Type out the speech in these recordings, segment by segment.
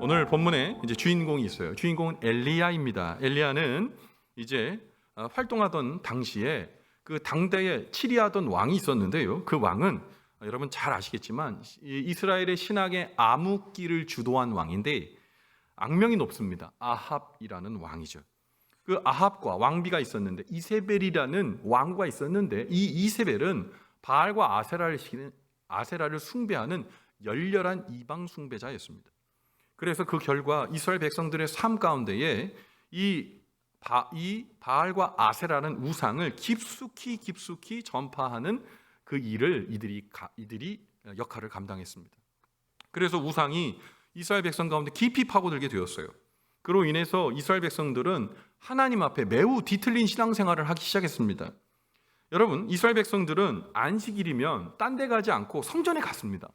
오늘 본문에 이제 주인공이 있어요. 주인공은 엘리야입니다. 엘리야는 이제 활동하던 당시에 그 당대에 치리하던 왕이 있었는데요. 그 왕은 여러분 잘 아시겠지만 이스라엘의 신앙의 암흑기를 주도한 왕인데 악명이 높습니다. 아합이라는 왕이죠. 그 아합과 왕비가 있었는데 이세벨이라는 왕과 있었는데 이 이세벨은 바알과 아세라를 숭배하는 열렬한 이방 숭배자였습니다. 그래서 그 결과 이스라엘 백성들의 삶 가운데에 이 바알과 아세라는 우상을 깊숙이 전파하는 그 일을 이들이 역할을 감당했습니다. 그래서 우상이 이스라엘 백성 가운데 깊이 파고들게 되었어요. 그로 인해서 이스라엘 백성들은 하나님 앞에 매우 뒤틀린 신앙생활을 하기 시작했습니다. 여러분, 이스라엘 백성들은 안식일이면 딴 데 가지 않고 성전에 갔습니다.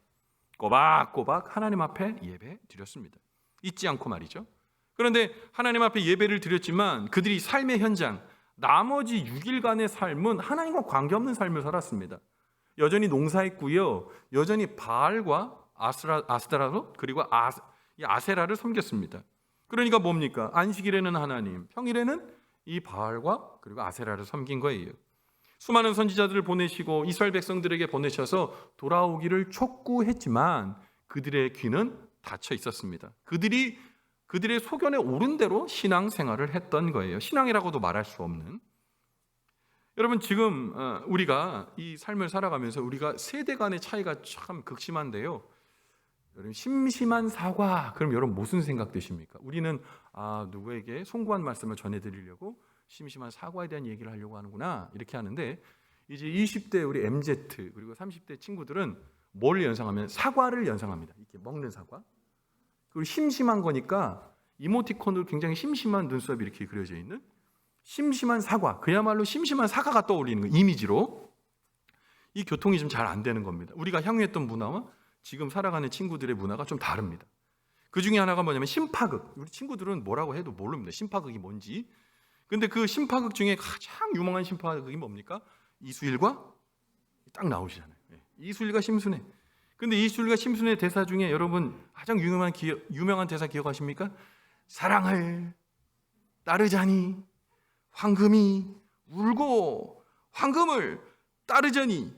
꼬박꼬박 하나님 앞에 예배 드렸습니다. 잊지 않고 말이죠. 그런데 하나님 앞에 예배를 드렸지만 그들이 삶의 현장, 나머지 6일간의 삶은 하나님과 관계없는 삶을 살았습니다. 여전히 농사했고요. 여전히 바알과 아스타라도 그리고 아세라를 섬겼습니다. 그러니까 뭡니까? 안식일에는 하나님, 평일에는 이 바알과 그리고 아세라를 섬긴 거예요. 수많은 선지자들을 보내시고 이스라엘 백성들에게 보내셔서 돌아오기를 촉구했지만 그들의 귀는 닫혀 있었습니다. 그들의 소견에 오른 대로 신앙생활을 했던 거예요. 신앙이라고도 말할 수 없는. 여러분, 지금 우리가 이 삶을 살아가면서 우리가 세대 간의 차이가 참 극심한데요. 여러분, 심심한 사과, 그럼 여러분 무슨 생각 드십니까? 우리는 누구에게 송구한 말씀을 전해드리려고 심심한 사과에 대한 얘기를 하려고 하는구나 이렇게 하는데, 이제 20대 우리 MZ 그리고 30대 친구들은 뭘 연상하면 사과를 연상합니다. 이렇게 먹는 사과. 그리고 심심한 거니까 이모티콘으로 굉장히 심심한 눈썹이 이렇게 그려져 있는 심심한 사과, 그야말로 심심한 사과가 떠올리는 거예요. 이미지로. 이 교통이 좀 잘 안 되는 겁니다. 우리가 향유했던 문화와 지금 살아가는 친구들의 문화가 좀 다릅니다. 그 중에 하나가 뭐냐면 심파극. 우리 친구들은 뭐라고 해도 모릅니다. 심파극이 뭔지. 근데 그 심파극 중에 가장 유명한 심파극이 뭡니까? 이수일과 딱 나오시잖아요. 이수일과 심순애. 근데 이수일과 심순애 대사 중에 여러분 가장 유명한 대사 기억하십니까? 사랑을 따르자니 황금이 울고 황금을 따르자니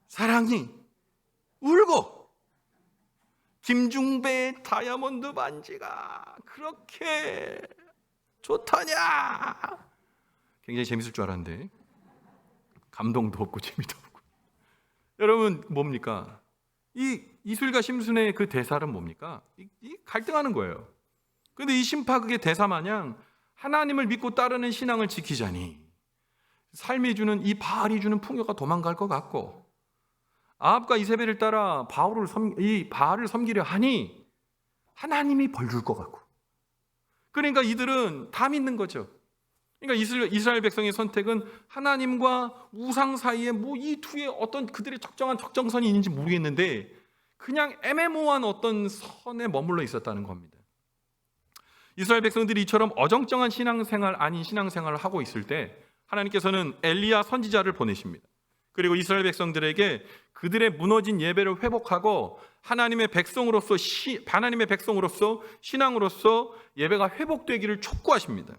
사랑이 울고 김중배 다이아몬드 반지가 그렇게 좋다냐. 굉장히 재밌을 줄 알았는데 감동도 없고 재미도 없고. 여러분 뭡니까? 이 이술과 심순의 그 대사는 뭡니까? 이 갈등하는 거예요. 그런데 이 심파극의 대사 마냥 하나님을 믿고 따르는 신앙을 지키자니 삶이 주는 이 바알이 주는 풍요가 도망갈 것 같고, 아합과 이세벨을 따라 바알을 섬기려 하니 하나님이 벌 줄 것 같고, 그러니까 이들은 다 믿는 거죠. 그러니까 이스라엘 백성의 선택은 하나님과 우상 사이에 이 두의 어떤 그들의 적정한 적정선이 있는지 모르겠는데 그냥 애매모호한 어떤 선에 머물러 있었다는 겁니다. 이스라엘 백성들이 이처럼 어정쩡한 신앙생활 아닌 신앙생활을 하고 있을 때 하나님께서는 엘리야 선지자를 보내십니다. 그리고 이스라엘 백성들에게 그들의 무너진 예배를 회복하고 하나님의 백성으로서 신앙으로서 예배가 회복되기를 촉구하십니다.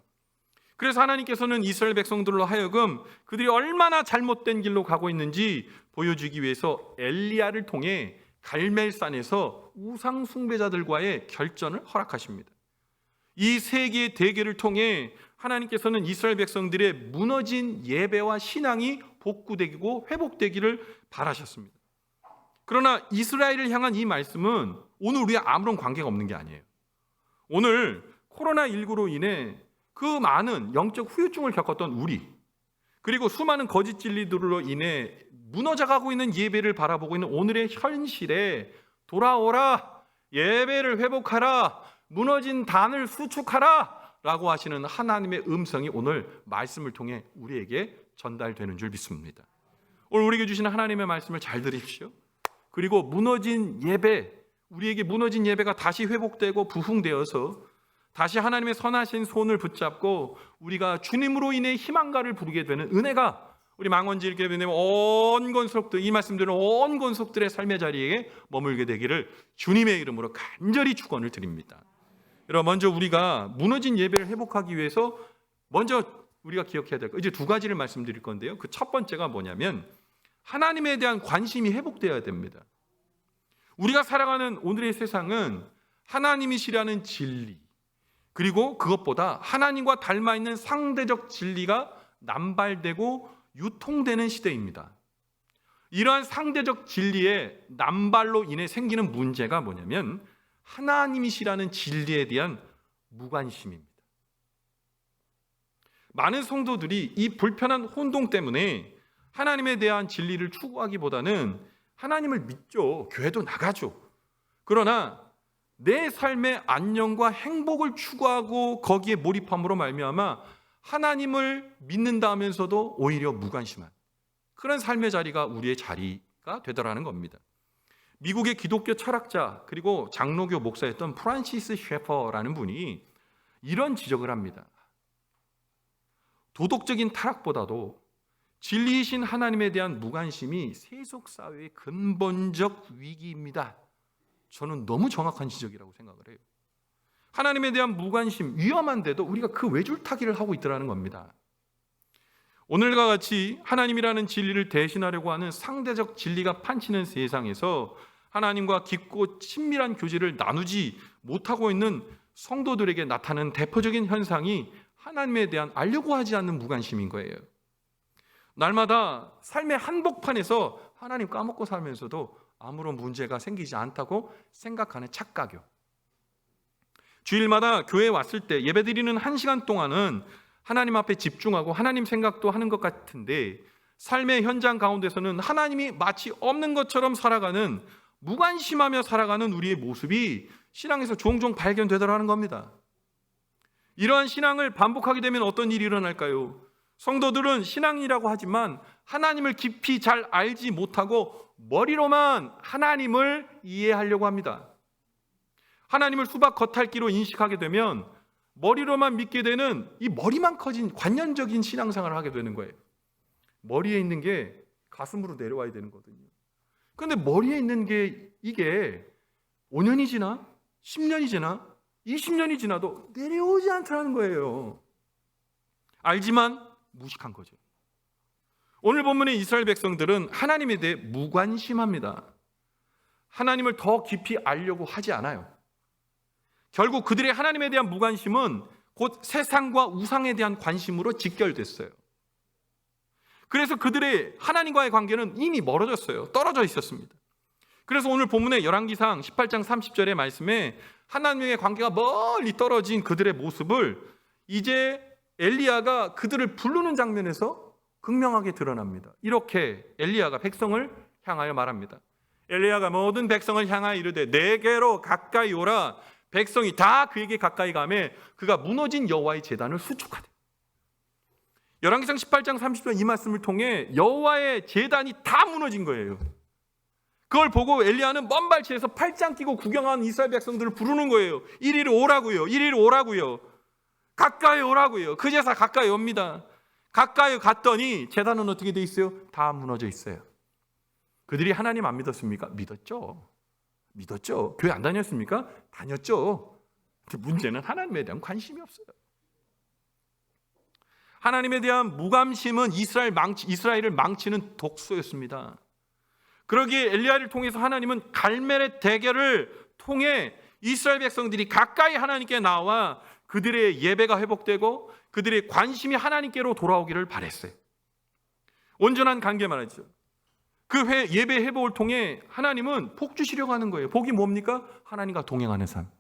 그래서 하나님께서는 이스라엘 백성들로 하여금 그들이 얼마나 잘못된 길로 가고 있는지 보여주기 위해서 엘리야를 통해 갈멜산에서 우상 숭배자들과의 결전을 허락하십니다. 이 세 개의 대결을 통해 하나님께서는 이스라엘 백성들의 무너진 예배와 신앙이 복구되고 회복되기를 바라셨습니다. 그러나 이스라엘을 향한 이 말씀은 오늘 우리와 아무런 관계가 없는 게 아니에요. 오늘 코로나19로 인해 그 많은 영적 후유증을 겪었던 우리, 그리고 수많은 거짓 진리들로 인해 무너져가고 있는 예배를 바라보고 있는 오늘의 현실에 돌아오라, 예배를 회복하라, 무너진 단을 수축하라 라고 하시는 하나님의 음성이 오늘 말씀을 통해 우리에게 전달되는 줄 믿습니다. 오늘 우리에게 주시는 하나님의 말씀을 잘 들으십시오. 그리고 우리에게 무너진 예배가 다시 회복되고 부흥되어서 다시 하나님의 선하신 손을 붙잡고 우리가 주님으로 인해 희망가를 부르게 되는 은혜가 우리 망원지일교회 온 권속들, 이 말씀들은 온 권속들의 삶의 자리에 머물게 되기를 주님의 이름으로 간절히 축원을 드립니다. 여러분, 먼저 우리가 무너진 예배를 회복하기 위해서 먼저 우리가 기억해야 될 거, 이제 두 가지를 말씀드릴 건데요. 그 첫 번째가 뭐냐면 하나님에 대한 관심이 회복되어야 됩니다. 우리가 살아가는 오늘의 세상은 하나님이시라는 진리, 그리고 그것보다 하나님과 닮아있는 상대적 진리가 남발되고 유통되는 시대입니다. 이러한 상대적 진리의 남발로 인해 생기는 문제가 뭐냐면 하나님이시라는 진리에 대한 무관심입니다. 많은 성도들이 이 불편한 혼동 때문에 하나님에 대한 진리를 추구하기보다는 하나님을 믿죠. 교회도 나가죠. 그러나 내 삶의 안녕과 행복을 추구하고 거기에 몰입함으로 말미암아 하나님을 믿는다 하면서도 오히려 무관심한 그런 삶의 자리가 우리의 자리가 되더라는 겁니다. 미국의 기독교 철학자 그리고 장로교 목사였던 프란시스 셰퍼라는 분이 이런 지적을 합니다. 도덕적인 타락보다도 진리이신 하나님에 대한 무관심이 세속사회의 근본적 위기입니다. 저는 너무 정확한 지적이라고 생각을 해요. 하나님에 대한 무관심, 위험한데도 우리가 그 외줄타기를 하고 있더라는 겁니다. 오늘과 같이 하나님이라는 진리를 대신하려고 하는 상대적 진리가 판치는 세상에서 하나님과 깊고 친밀한 교제를 나누지 못하고 있는 성도들에게 나타나는 대표적인 현상이 하나님에 대한 알려고 하지 않는 무관심인 거예요. 날마다 삶의 한복판에서 하나님 까먹고 살면서도 아무런 문제가 생기지 않다고 생각하는 착각이요. 주일마다 교회에 왔을 때 예배드리는 1시간 동안은 하나님 앞에 집중하고 하나님 생각도 하는 것 같은데 삶의 현장 가운데서는 하나님이 마치 없는 것처럼 살아가는, 무관심하며 살아가는 우리의 모습이 신앙에서 종종 발견되더라는 겁니다. 이러한 신앙을 반복하게 되면 어떤 일이 일어날까요? 성도들은 신앙이라고 하지만 하나님을 깊이 잘 알지 못하고 머리로만 하나님을 이해하려고 합니다. 하나님을 수박 겉핥기로 인식하게 되면 머리로만 믿게 되는 이 머리만 커진 관념적인 신앙생활을 하게 되는 거예요. 머리에 있는 게 가슴으로 내려와야 되는 거거든요. 그런데 머리에 있는 게 이게 5년이 지나 10년이 지나 20년이 지나도 내려오지 않더라는 거예요. 알지만 무식한 거죠. 오늘 본문의 이스라엘 백성들은 하나님에 대해 무관심합니다. 하나님을 더 깊이 알려고 하지 않아요. 결국 그들의 하나님에 대한 무관심은 곧 세상과 우상에 대한 관심으로 직결됐어요. 그래서 그들의 하나님과의 관계는 이미 멀어졌어요. 떨어져 있었습니다. 그래서 오늘 본문의 열왕기상 18장 30절의 말씀에 하나님의 관계가 멀리 떨어진 그들의 모습을 이제 엘리야가 그들을 부르는 장면에서 극명하게 드러납니다. 이렇게 엘리야가 백성을 향하여 말합니다. 엘리야가 모든 백성을 향하여 이르되 내게로 가까이 오라. 백성이 다 그에게 가까이 가매 그가 무너진 여호와의 제단을 수축하되. 열왕기상 18장 30절 이 말씀을 통해 여호와의 제단이 다 무너진 거예요. 그걸 보고 엘리야는 먼 발치에서 팔짱 끼고 구경한 이스라엘 백성들을 부르는 거예요. 이리로 오라고요. 이리로 오라고요. 가까이 오라고요. 그 제사 가까이 옵니다. 가까이 갔더니 제단은 어떻게 돼 있어요? 다 무너져 있어요. 그들이 하나님 안 믿었습니까? 믿었죠. 믿었죠. 교회 안 다녔습니까? 다녔죠. 근데 문제는 하나님에 대한 관심이 없어요. 하나님에 대한 무관심은 이스라엘을 망치는 독소였습니다. 그러기에 엘리야를 통해서 하나님은 갈멜의 대결을 통해 이스라엘 백성들이 가까이 하나님께 나와 그들의 예배가 회복되고 그들의 관심이 하나님께로 돌아오기를 바랬어요. 온전한 관계 말이죠. 그 예배 회복을 통해 하나님은 복 주시려고 하는 거예요. 복이 뭡니까? 하나님과 동행하는 삶.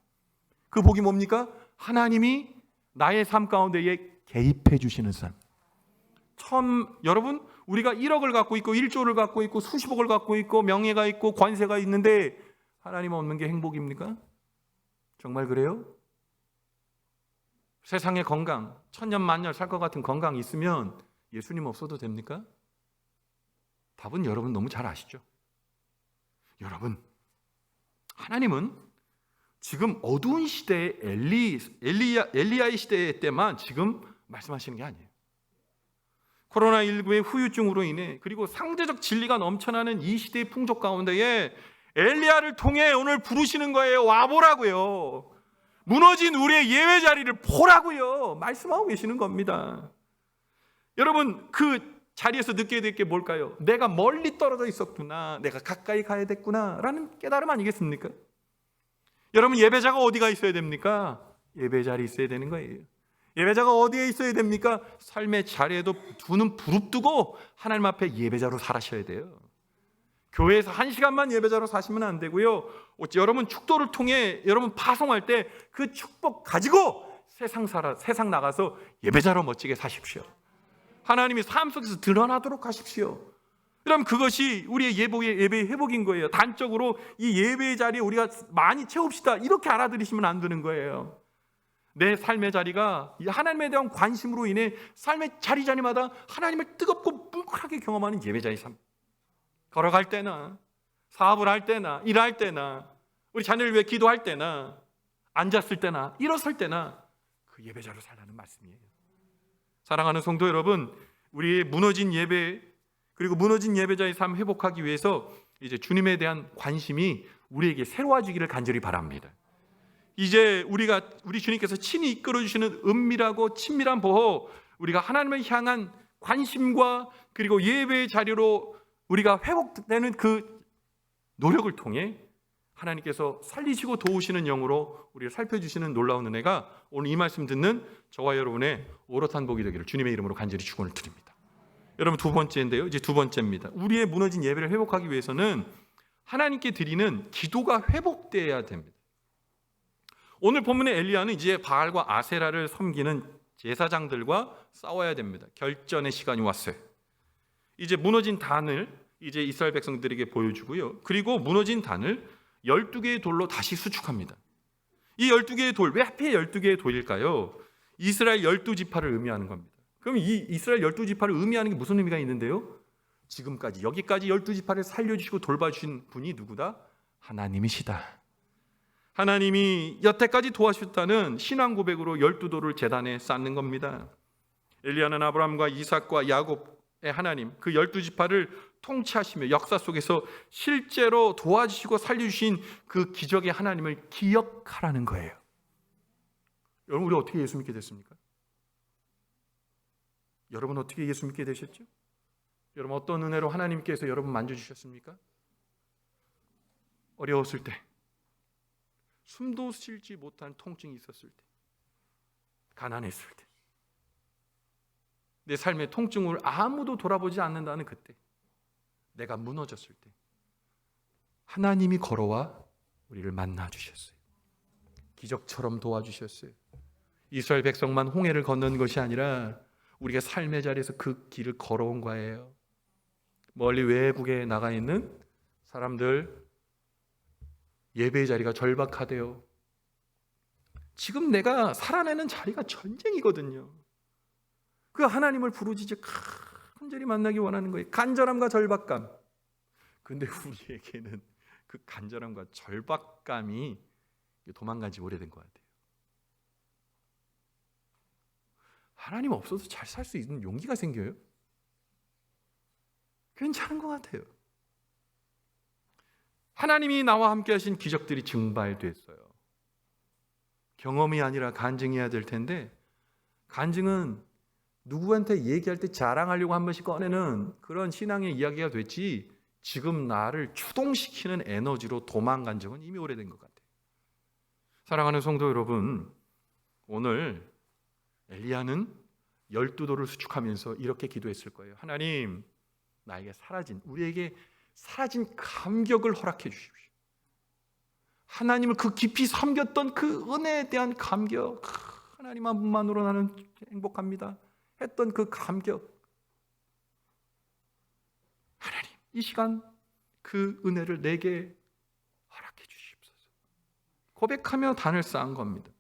그 복이 뭡니까? 하나님이 나의 삶 가운데에 개입해 주시는 삶. 여러분, 우리가 1억을 갖고 있고 1조를 갖고 있고 수십억을 갖고 있고 명예가 있고 관세가 있는데 하나님 없는 게 행복입니까? 정말 그래요? 세상의 건강, 천년만년 살 것 같은 건강이 있으면 예수님 없어도 됩니까? 답은 여러분 너무 잘 아시죠? 여러분, 하나님은 지금 어두운 시대의 엘리야의 시대 때만 지금 말씀하시는 게 아니에요. 코로나19의 후유증으로 인해 그리고 상대적 진리가 넘쳐나는 이 시대의 풍족 가운데에 엘리야를 통해 오늘 부르시는 거예요. 와보라고요. 무너진 우리의 예배 자리를 보라고요. 말씀하고 계시는 겁니다. 여러분, 그 자리에서 느끼게 될 게 뭘까요? 내가 멀리 떨어져 있었구나, 내가 가까이 가야 됐구나 라는 깨달음 아니겠습니까? 여러분, 예배자가 어디가 있어야 됩니까? 예배 자리에 있어야 되는 거예요. 예배자가 어디에 있어야 됩니까? 삶의 자리에도 두 눈 부릅뜨고 하나님 앞에 예배자로 살아셔야 돼요. 교회에서 1시간만 예배자로 사시면 안 되고요. 여러분 축도를 통해 여러분 파송할 때 그 축복 가지고 세상 나가서 예배자로 멋지게 사십시오. 하나님이 삶 속에서 드러나도록 하십시오. 그럼 그것이 우리의 예배의 회복인 거예요. 단적으로 이 예배의 자리에 우리가 많이 채웁시다, 이렇게 알아들이시면 안 되는 거예요. 내 삶의 자리가 하나님에 대한 관심으로 인해 삶의 자리마다 하나님을 뜨겁고 뭉클하게 경험하는 예배자의 삶. 걸어갈 때나 사업을 할 때나 일할 때나 우리 자녀를 위해 기도할 때나 앉았을 때나 일어설 때나 그 예배자로 살라는 말씀이에요. 사랑하는 성도 여러분, 우리의 무너진 예배 그리고 무너진 예배자의 삶 회복하기 위해서 이제 주님에 대한 관심이 우리에게 새로워지기를 간절히 바랍니다. 이제 우리 주님께서 친히 이끌어 주시는 은밀하고 친밀한 보호, 우리가 하나님을 향한 관심과 그리고 예배의 자리로 우리가 회복되는 그 노력을 통해 하나님께서 살리시고 도우시는 영으로 우리를 살펴주시는 놀라운 은혜가 오늘 이 말씀 듣는 저와 여러분의 오롯한 복이 되기를 주님의 이름으로 간절히 축원을 드립니다. 여러분, 두 번째인데요. 이제 두 번째입니다. 우리의 무너진 예배를 회복하기 위해서는 하나님께 드리는 기도가 회복되어야 됩니다. 오늘 본문의 엘리야는 이제 바알과 아세라를 섬기는 제사장들과 싸워야 됩니다. 결전의 시간이 왔어요. 이제 무너진 단을 이제 이스라엘 백성들에게 보여주고요. 그리고 무너진 단을 12개의 돌로 다시 수축합니다. 이 12개의 돌, 왜 하필 12개의 돌일까요? 이스라엘 12지파를 의미하는 겁니다. 그럼 이 이스라엘 12지파를 의미하는 게 무슨 의미가 있는데요? 지금까지 여기까지 12지파를 살려주시고 돌봐주신 분이 누구다? 하나님이시다. 하나님이 여태까지 도와주셨다는 신앙 고백으로 12돌을 제단에 쌓는 겁니다. 엘리야는 아브라함과 이삭과 야곱의 하나님, 그 12지파를 통치하시며 역사 속에서 실제로 도와주시고 살려주신 그 기적의 하나님을 기억하라는 거예요. 여러분, 우리 어떻게 예수 믿게 됐습니까? 여러분 어떻게 예수 믿게 되셨죠? 여러분 어떤 은혜로 하나님께서 여러분 만져주셨습니까? 어려웠을 때, 숨도 쉬지 못한 통증이 있었을 때, 가난했을 때, 내 삶의 통증을 아무도 돌아보지 않는다는 그때, 내가 무너졌을 때 하나님이 걸어와 우리를 만나주셨어요. 기적처럼 도와주셨어요. 이스라엘 백성만 홍해를 건넌 것이 아니라 우리가 삶의 자리에서 그 길을 걸어온 거예요. 멀리 외국에 나가 있는 사람들, 예배의 자리가 절박하대요. 지금 내가 살아내는 자리가 전쟁이거든요. 그 하나님을 부르짖어 간절히 만나기 원하는 거예요. 간절함과 절박감. 근데 우리에게는 그 간절함과 절박감이 도망간 지 오래된 것 같아요. 하나님 없어도 잘 살 수 있는 용기가 생겨요? 괜찮은 것 같아요. 하나님이 나와 함께 하신 기적들이 증발됐어요. 경험이 아니라 간증해야 될 텐데, 간증은 누구한테 얘기할 때 자랑하려고 한 번씩 꺼내는 그런 신앙의 이야기가 됐지, 지금 나를 추동시키는 에너지로 도망간 적은 이미 오래된 것 같아요. 사랑하는 성도 여러분, 오늘 엘리야는 12돌을 수축하면서 이렇게 기도했을 거예요. 하나님, 우리에게 사라진 감격을 허락해 주십시오. 하나님을 그 깊이 섬겼던 그 은혜에 대한 감격, 하나님 한 분만으로 나는 행복합니다 했던 그 감격, 하나님 이 시간 그 은혜를 내게 허락해 주십소서 고백하며 단을 쌓은 겁니다.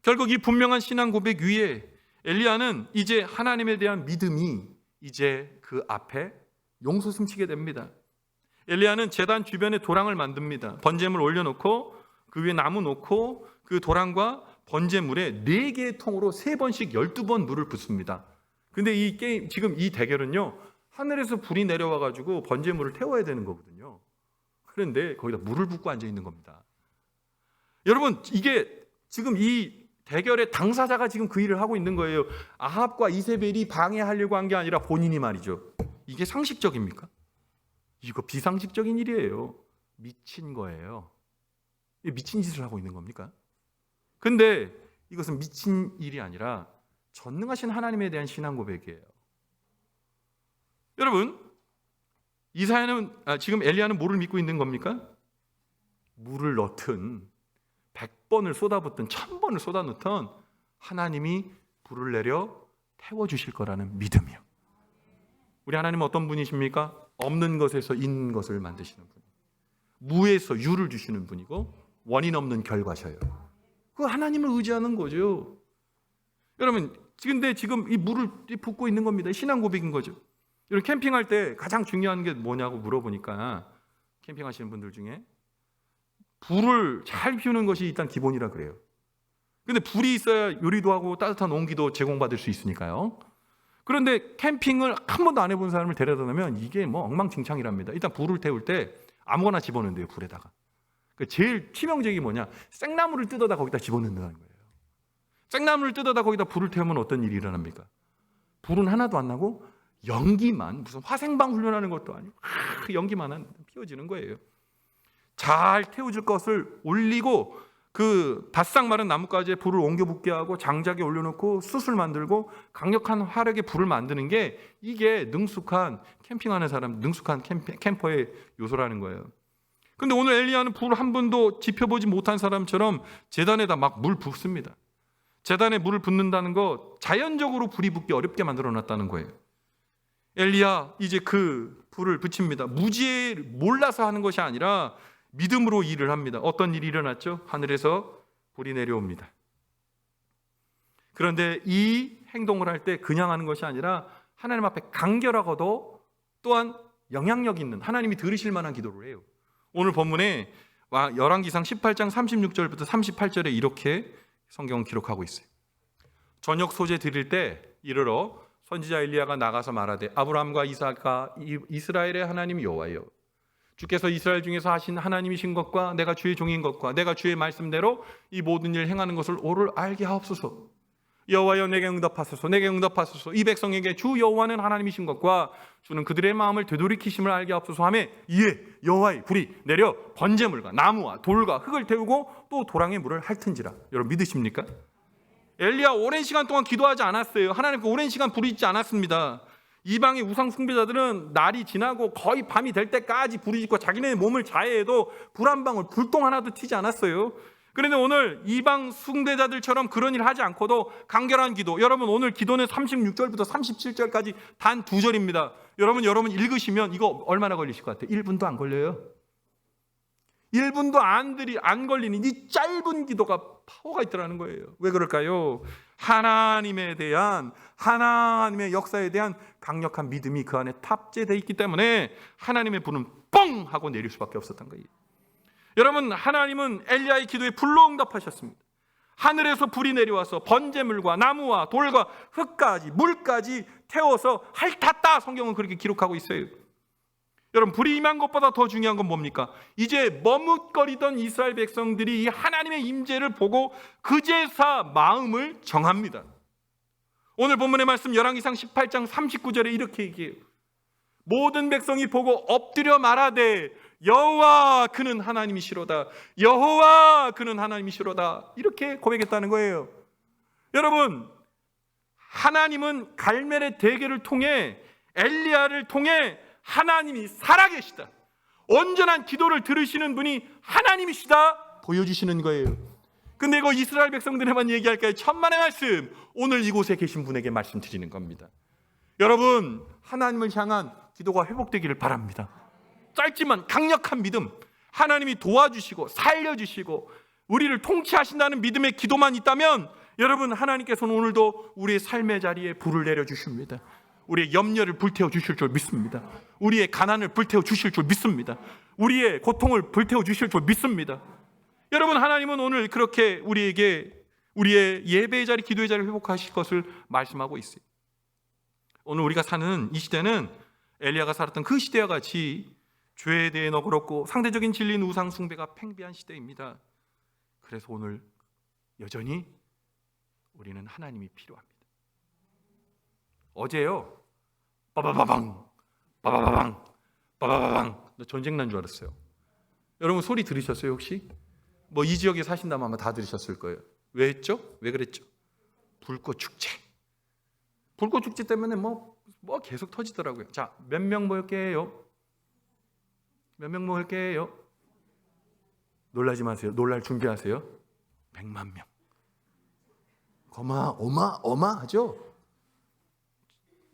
결국 이 분명한 신앙 고백 위에 엘리야는 이제 하나님에 대한 믿음이 이제 그 앞에 용서 숨치게 됩니다. 엘리야는 제단 주변에 도랑을 만듭니다. 번제물 올려놓고 그 위에 나무 놓고 그 도랑과 번제물에 4개의 통으로 3번씩 12번 물을 붓습니다. 근데 이 게임, 지금 이 대결은요, 하늘에서 불이 내려와 가지고 번제물을 태워야 되는 거거든요. 그런데 거기다 물을 붓고 앉아 있는 겁니다. 여러분, 이게 지금 이 대결의 당사자가 지금 그 일을 하고 있는 거예요. 아합과 이세벨이 방해하려고 한 게 아니라 본인이 말이죠. 이게 상식적입니까? 이거 비상식적인 일이에요. 미친 거예요. 미친 짓을 하고 있는 겁니까? 근데 이것은 미친 일이 아니라 전능하신 하나님에 대한 신앙 고백이에요. 여러분, 지금 엘리야는 뭐를 믿고 있는 겁니까? 물을 넣든 100번을 쏟아붓든 1000번을 쏟아놓든 하나님이 불을 내려 태워주실 거라는 믿음이요. 우리 하나님은 어떤 분이십니까? 없는 것에서 있는 것을 만드시는 분, 무에서 유를 주시는 분이고 원인 없는 결과셔요. 그 하나님을 의지하는 거죠. 여러분, 근데 지금 이 물을 붓고 있는 겁니다. 신앙 고백인 거죠. 여러분, 캠핑할 때 가장 중요한 게 뭐냐고 물어보니까 캠핑하시는 분들 중에 불을 잘 피우는 것이 일단 기본이라 그래요. 근데 불이 있어야 요리도 하고 따뜻한 온기도 제공받을 수 있으니까요. 그런데 캠핑을 한 번도 안 해본 사람을 데려다 놓으면 이게 뭐 엉망진창이랍니다. 일단 불을 태울 때 아무거나 집어넣는데요, 불에다가. 제일 치명적이 뭐냐? 생나무를 뜯어다 거기다 집어넣는다는 거예요. 생나무를 뜯어다 거기다 불을 태우면 어떤 일이 일어납니까? 불은 하나도 안 나고 연기만, 무슨 화생방 훈련하는 것도 아니고 연기만 피워지는 거예요. 잘 태워줄 것을 올리고 그 바싹 마른 나뭇가지에 불을 옮겨 붙게 하고 장작에 올려놓고 숯을 만들고 강력한 화력의 불을 만드는 게 이게 능숙한 캠핑하는 사람, 능숙한 캠퍼의 요소라는 거예요. 근데 오늘 엘리야는 불 한 번도 지펴보지 못한 사람처럼 제단에다 막 물 붓습니다. 제단에 물을 붓는다는 거 자연적으로 불이 붙기 어렵게 만들어놨다는 거예요. 엘리야 이제 그 불을 붙입니다. 무지에 몰라서 하는 것이 아니라 믿음으로 일을 합니다. 어떤 일이 일어났죠? 하늘에서 불이 내려옵니다. 그런데 이 행동을 할 때 그냥 하는 것이 아니라 하나님 앞에 간결하고도 또한 영향력 있는, 하나님이 들으실 만한 기도를 해요. 오늘 본문에 열왕기상 18장 36절부터 38절에 이렇게 성경은 기록하고 있어요. 저녁 소재 드릴 때 이르러 선지자 엘리야가 나가서 말하되 아브라함과 이삭과 이스라엘의 하나님 여호와여, 주께서 이스라엘 중에서 하신 하나님이신 것과 내가 주의 종인 것과 내가 주의 말씀대로 이 모든 일 행하는 것을 오를 알게 하옵소서. 여호와여 내게 응답하소서. 내게 응답하소서. 이 백성에게 주 여호와는 하나님이신 것과 주는 그들의 마음을 되돌이키심을 알게 하옵소서 하며 이에 여호와의 불이 내려 번제물과 나무와 돌과 흙을 태우고 또 도랑의 물을 핥은지라. 여러분 믿으십니까? 엘리야 오랜 시간 동안 기도하지 않았어요. 하나님께 오랜 시간 부르짖지 않았습니다. 이방의 우상 숭배자들은 날이 지나고 거의 밤이 될 때까지 부르짖고 자기네 몸을 자해해도 불 한 방울, 불똥 하나도 튀지 않았어요. 그런데 오늘 이방 숭배자들처럼 그런 일 하지 않고도 간결한 기도. 여러분 오늘 기도는 36절부터 37절까지 단 2절입니다. 여러분 읽으시면 이거 얼마나 걸리실 것 같아요? 1분도 안 걸려요. 1분도 안 걸리는 이 짧은 기도가 파워가 있더라는 거예요. 왜 그럴까요? 하나님에 대한, 하나님의 역사에 대한 강력한 믿음이 그 안에 탑재되어 있기 때문에 하나님의 불은 뻥 하고 내릴 수밖에 없었던 거예요. 여러분 하나님은 엘리야의 기도에 불로 응답하셨습니다. 하늘에서 불이 내려와서 번제물과 나무와 돌과 흙까지 물까지 태워서 핥았다. 성경은 그렇게 기록하고 있어요. 여러분 불이 임한 것보다 더 중요한 건 뭡니까? 이제 머뭇거리던 이스라엘 백성들이 이 하나님의 임재를 보고 그제서 마음을 정합니다. 오늘 본문의 말씀 열왕기상 18장 39절에 이렇게 얘기해요. 모든 백성이 보고 엎드려 말하되 여호와 그는 하나님이시로다. 여호와 그는 하나님이시로다. 이렇게 고백했다는 거예요. 여러분 하나님은 갈멜의 대계를 통해 엘리야를 통해 하나님이 살아계시다, 온전한 기도를 들으시는 분이 하나님이시다 보여주시는 거예요. 근데 이거 이스라엘 백성들에만 얘기할까요? 천만의 말씀, 오늘 이곳에 계신 분에게 말씀드리는 겁니다. 여러분 하나님을 향한 기도가 회복되기를 바랍니다. 짧지만 강력한 믿음, 하나님이 도와주시고 살려주시고 우리를 통치하신다는 믿음의 기도만 있다면 여러분 하나님께서는 오늘도 우리의 삶의 자리에 불을 내려주십니다. 우리의 염려를 불태워 주실 줄 믿습니다. 우리의 가난을 불태워 주실 줄 믿습니다. 우리의 고통을 불태워 주실 줄 믿습니다. 여러분 하나님은 오늘 그렇게 우리에게 우리의 예배의 자리, 기도의 자리를 회복하실 것을 말씀하고 있어요. 오늘 우리가 사는 이 시대는 엘리야가 살았던 그 시대와 같이 죄에 대해 너그럽고 상대적인 진리인 우상 숭배가 팽배한 시대입니다. 그래서 오늘 여전히 우리는 하나님이 필요합니다. 어제요, 빠바바방, 빠바바방, 빠바바방, 전쟁 난 줄 알았어요. 여러분 소리 들으셨어요 혹시? 뭐 이 지역에 사신다면 아마 다 들으셨을 거예요. 왜 했죠? 왜 그랬죠? 불꽃 축제. 불꽃 축제 때문에 뭐 계속 터지더라고요. 자, 몇 명 모였게요? 몇 명 모였게요? 놀라지 마세요. 놀랄 준비하세요. 100만 명. 어마하죠?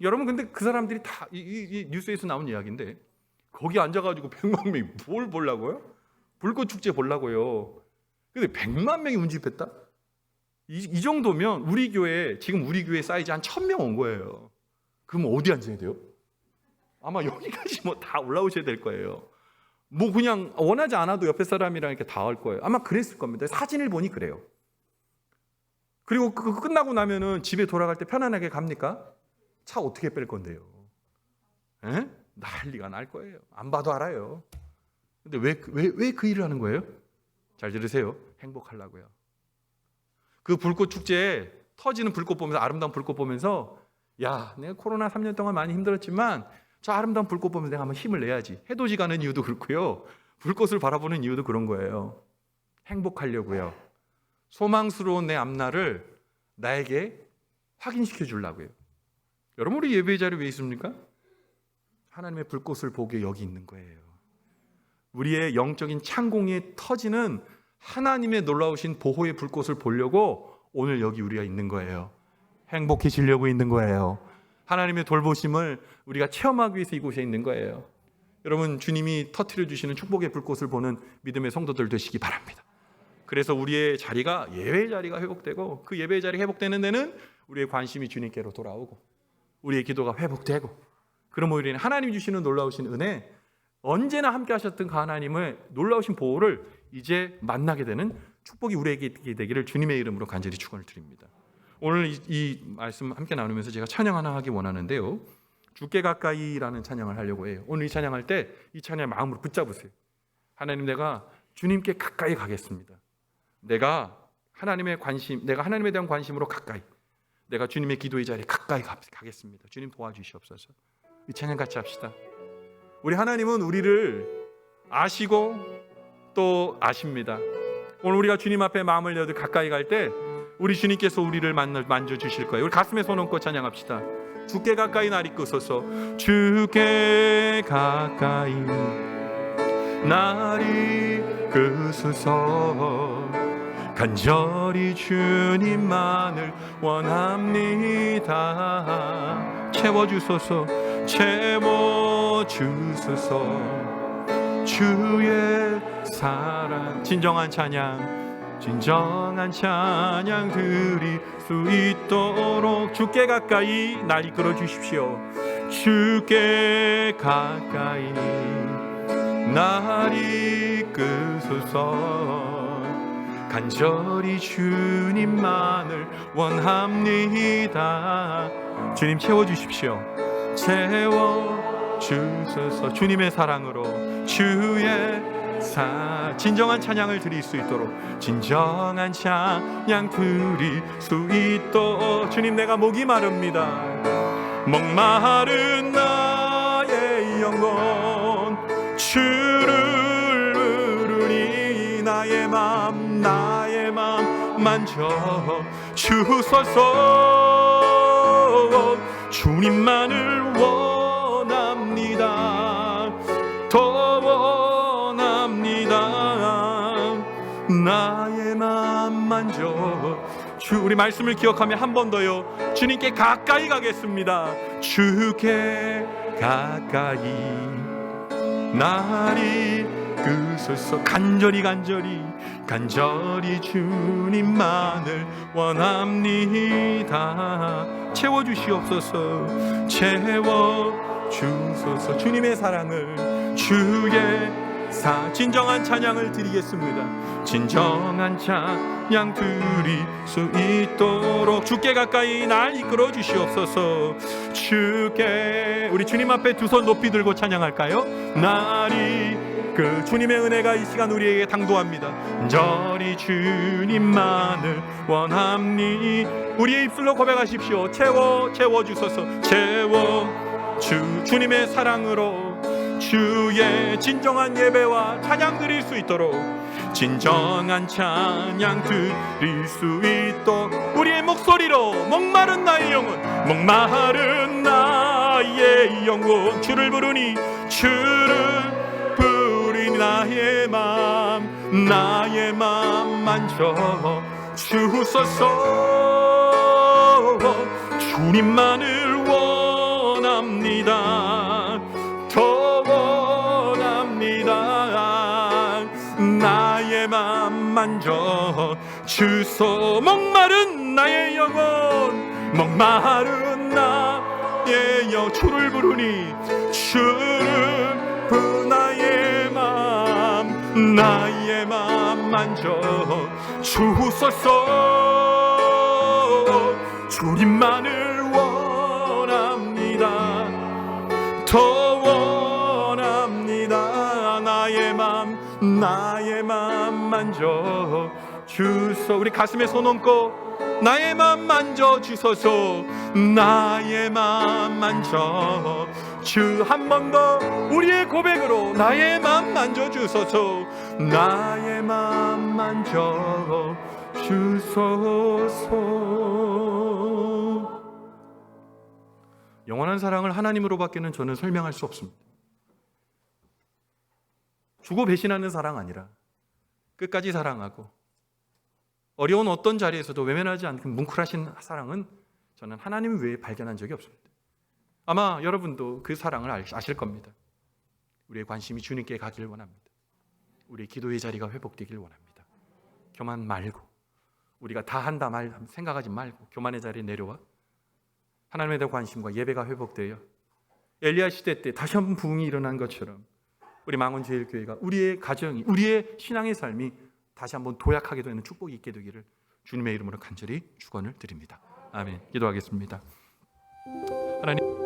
여러분 근데 그 사람들이 다 이 뉴스에서 나온 이야기인데 거기 앉아가지고 100만 명이 뭘 보려고요? 불꽃 축제 보려고요. 근데 100만 명이 운집했다? 이 정도면 우리 교회 지금 우리 교회 사이즈 한 1000명 온 거예요. 그럼 어디 앉아야 돼요? 아마 여기까지 뭐 다 올라오셔야 될 거예요. 뭐 그냥 원하지 않아도 옆에 사람이랑 이렇게 다 할 거예요. 아마 그랬을 겁니다. 사진을 보니 그래요. 그리고 그거 끝나고 나면은 집에 돌아갈 때 편안하게 갑니까? 차 어떻게 뺄 건데요? 에? 난리가 날 거예요. 안 봐도 알아요. 근데 왜 그 일을 하는 거예요? 잘 들으세요. 행복하려고요. 그 불꽃 축제에 터지는 불꽃 보면서, 아름다운 불꽃 보면서, 야, 내가 코로나 3년 동안 많이 힘들었지만 저 아름다운 불꽃 보면서 내가 한번 힘을 내야지. 해돋이 가는 이유도 그렇고요. 불꽃을 바라보는 이유도 그런 거예요. 행복하려고요. 소망스러운 내 앞날을 나에게 확인시켜 주려고요. 여러분 우리 예배 자리에 왜 있습니까? 하나님의 불꽃을 보게 여기 있는 거예요. 우리의 영적인 창공이 터지는 하나님의 놀라우신 보호의 불꽃을 보려고 오늘 여기 우리가 있는 거예요. 행복해지려고 있는 거예요. 하나님의 돌보심을 우리가 체험하기 위해서 이곳에 있는 거예요. 여러분 주님이 터뜨려 주시는 축복의 불꽃을 보는 믿음의 성도들 되시기 바랍니다. 그래서 우리의 자리가 예배 자리가 회복되고 그 예배 자리 회복되는 데는 우리의 관심이 주님께로 돌아오고 우리의 기도가 회복되고 그럼 우리는 하나님이 주시는 놀라우신 은혜 언제나 함께 하셨던 그 하나님의 놀라우신 보호를 이제 만나게 되는 축복이 우리에게 되기를 주님의 이름으로 간절히 축원을 드립니다. 오늘 이 말씀 함께 나누면서 제가 찬양 하나 하기 원하는데요. 주께 가까이라는 찬양을 하려고 해요. 오늘 이 찬양할 때 이 찬양을 마음으로 붙잡으세요. 하나님 내가 주님께 가까이 가겠습니다. 내가 하나님에 대한 관심으로 가까이 내가 주님의 기도의 자리에 가까이 가겠습니다. 주님 도와주시옵소서. 이 찬양 같이 합시다. 우리 하나님은 우리를 아시고 또 아십니다. 오늘 우리가 주님 앞에 마음을 열어 가까이 갈 때 우리 주님께서 우리를 만져주실 거예요. 우리 가슴에 손 얹고 찬양합시다. 주께 가까이 날 이끄소서. 주께 가까이 날 이끄소서. 간절히 주님만을 원합니다. 채워주소서. 채워주소서. 주의 사랑. 진정한 찬양 드릴 수 있도록 주께 가까이 날 이끌어 주십시오. 주께 가까이 날 이끄소서. 간절히 주님만을 원합니다. 주님 채워주십시오. 채워주소서. 주님의 사랑으로 주의 진정한 찬양을 드릴 수 있도록 진정한 찬양 드릴 수 있도록 주님 내가 목이 마릅니다. 목마른 나의 영혼 주를 부르니 나의 맘 만져 주소서. 주님만을 원합니다. 더 원합니다. 나의 맘 만져 우리 말씀을 기억하며 한 번 더요. 주님께 가까이 가겠습니다. 주께 가까이 날 이끄소서. 간절히 주님만을 원합니다. 채워주시옵소서. 채워주소서. 주님의 사랑을 주의 진정한 찬양을 드리겠습니다. 진정한 찬양 드릴 수 있도록 주께 가까이 날 이끌어 주시옵소서. 주께 우리 주님 앞에 두 손 높이 들고 찬양할까요? 날 그 주님의 은혜가 이 시간 우리에게 당도합니다. 저리 주님만을 원합니. 우리의 입술로 고백하십시오. 채워주소서. 주님의 사랑으로 주의 진정한 예배와 찬양 드릴 수 있도록, 진정한 찬양 드릴 수 있도록 우리의 목소리로 목마른 나의 영혼, 목마른 나의 영혼 주를 부르니 나의 맘 만져 주소서. 주님만을 원합니다. 더 원합니다. 나의 맘 만져 주소. 목마른 나의 영혼, 목마른 나의 영혼 주를 부르니 나의 맘 만져 주소서. 주님만을 원합니다. 더 원합니다. 나의 맘 만져 주소. 우리 가슴에 손 얹고 나의 맘 만져 주소서. 나의 맘 만져 주. 한 번 더 우리의 고백으로 나의 맘 만져 주소서. 나의 맘 만져 주소서. 영원한 사랑을 하나님으로밖에는 저는 설명할 수 없습니다. 주고 배신하는 사랑 아니라 끝까지 사랑하고 어려운 어떤 자리에서도 외면하지 않고 뭉클하신 사랑은 저는 하나님 외에 발견한 적이 없습니다. 아마 여러분도 그 사랑을 아실 겁니다. 우리의 관심이 주님께 가기를 원합니다. 우리의 기도의 자리가 회복되기를 원합니다. 교만 말고, 우리가 다 한다 생각하지 말고 교만의 자리에 내려와 하나님에 대한 관심과 예배가 회복되어 엘리야 시대 때 다시 한번 부흥이 일어난 것처럼 우리 망원제일교회가, 우리의 가정이, 우리의 신앙의 삶이 다시 한번 도약하게 되는 축복이 있게 되기를 주님의 이름으로 간절히 축원을 드립니다. 아멘. 기도하겠습니다. 하나님,